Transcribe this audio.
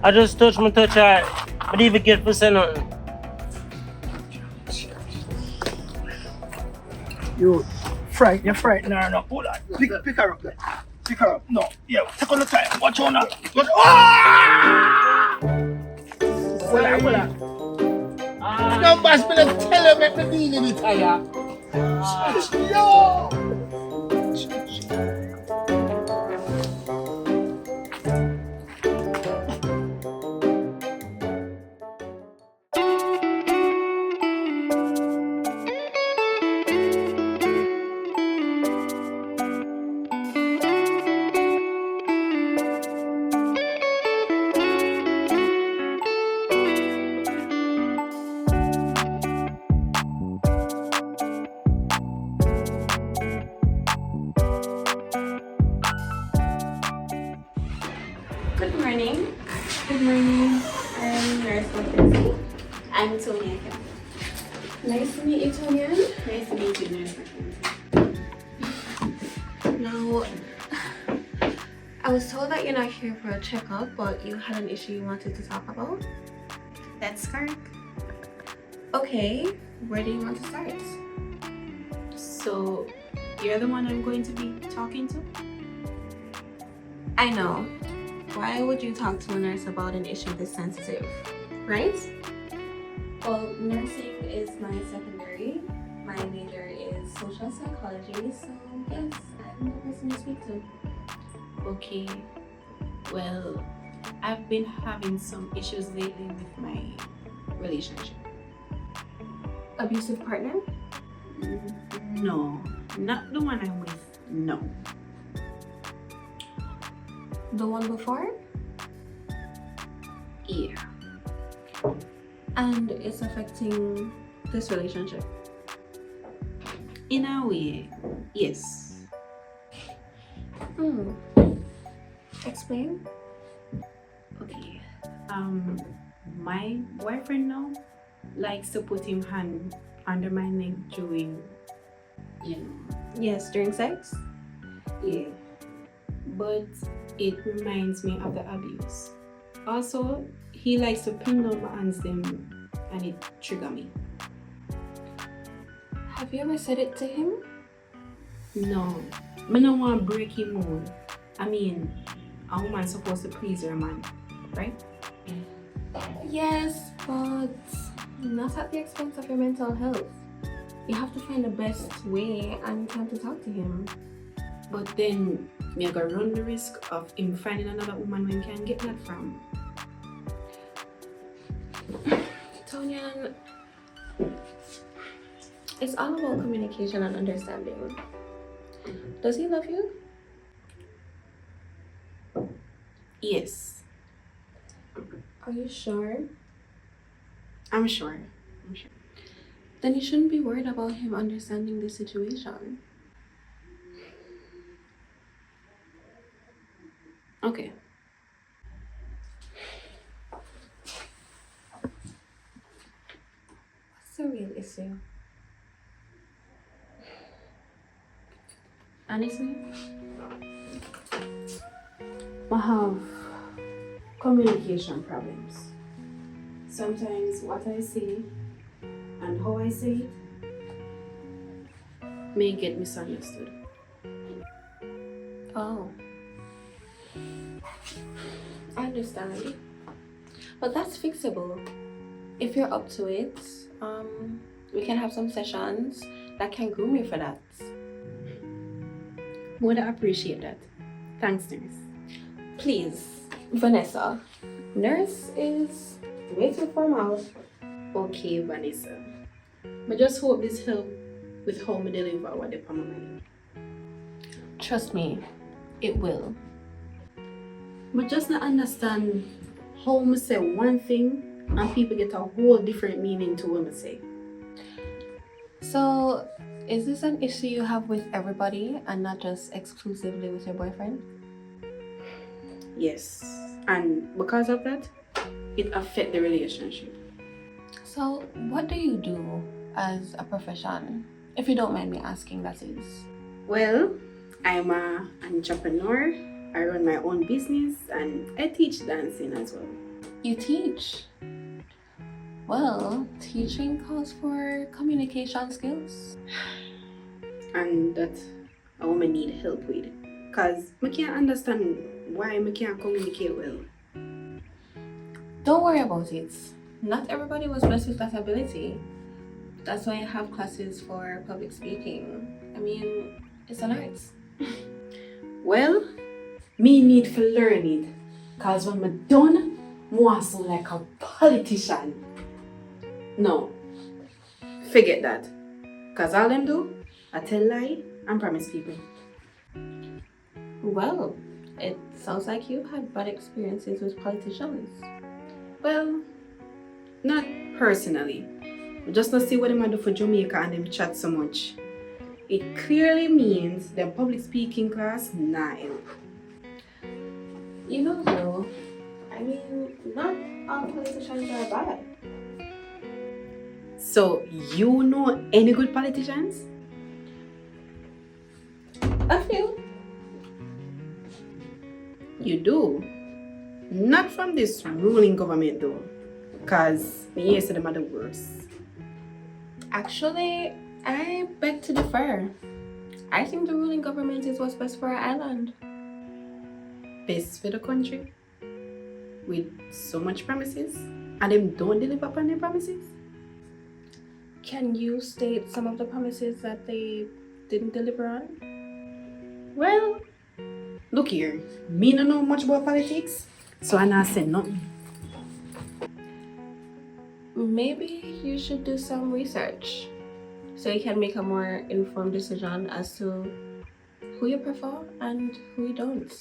I just touch her. I didn't even get for say nothing. You're frightened her now. Hold on. Pick her up there. Pick her up. No. Yeah, take on the time. Watch on her. Ah! Hold on. No, boss, me not tell her make me deal with it, Yo! Good morning. Good morning. I'm Nurse Mackenzie. I'm Tonya. Nice to meet you, Tonya. Nice to meet you, Nurse Mackenzie. Now, I was told that you're not here for a checkup, but you had an issue you wanted to talk about. That's correct. Okay, where do you want to start? So, you're the one I'm going to be talking to? I know. Why would you talk to a nurse about an issue this sensitive, right? Well, nursing is my secondary. My major is social psychology, so yes, I'm the person to speak to. Okay. Well, I've been having some issues lately with my relationship. Abusive partner? No, not the one I'm with. No. The one before? Yeah. And it's affecting this relationship? In a way, yes. Explain. Okay. My boyfriend now likes to put him hand under my neck during, Yes, during sex? yeah. But it reminds me of the abuse. Also, he likes to pin down my hands them and it trigger me. Have you ever said it to him? No, I don't want to break him more. I mean, a woman's supposed to please her man, right? Yes, but not at the expense of your mental health. You have to find the best way and time to talk to him. But then, me gonna run the risk of him finding another woman when he can get that from. Tonyan, it's all about communication and understanding. Does he love you? Yes, Are you sure? I'm sure. Then you shouldn't be worried about him understanding the situation. Okay. What's the real issue? Honestly, I have communication problems. Sometimes what I say and how I say it may get misunderstood. Oh. I understand. But that's fixable. If you're up to it, we can have some sessions that can groom you for that. Would appreciate that. Thanks, nurse. Please, Vanessa. Nurse is way too formal. Okay, Vanessa. I just hope this help with how I deliver what they on my mind. Trust me, it will. But just not understand how I say one thing and people get a whole different meaning to what I say. So, is this an issue you have with everybody and not just exclusively with your boyfriend? Yes. And because of that, it affects the relationship. So, what do you do as a profession? If you don't mind me asking, that is. Well, I'm an entrepreneur. I run my own business and I teach dancing as well. You teach. Well, teaching calls for communication skills. And that a woman need help with. Cause I can't understand why I can't communicate well. Don't worry about it. Not everybody was blessed with that ability. That's why I have classes for public speaking. I mean, it's an art. Well, me need to learn it. Cause when I'm done, I want to sound like a politician. No, forget that. Cause all them do, I tell lie and promise people. Well, it sounds like you had bad experiences with politicians. Well, not personally. I just not see what them do for Jamaica and them chat so much. It clearly means them public speaking class not help. You know though, I mean, not all politicians are bad. So you know any good politicians? A few. You do? Not from this ruling government though. Cause me hear say them are the worst. Actually, I beg to differ. I think the ruling government is what's best for our island. Best for the country? With so much promises? And them don't deliver upon their promises? Can you state some of the promises that they didn't deliver on? Well, look here. Me no know much about politics, so I not say nothing. Maybe you should do some research so you can make a more informed decision as to who you prefer and who you don't.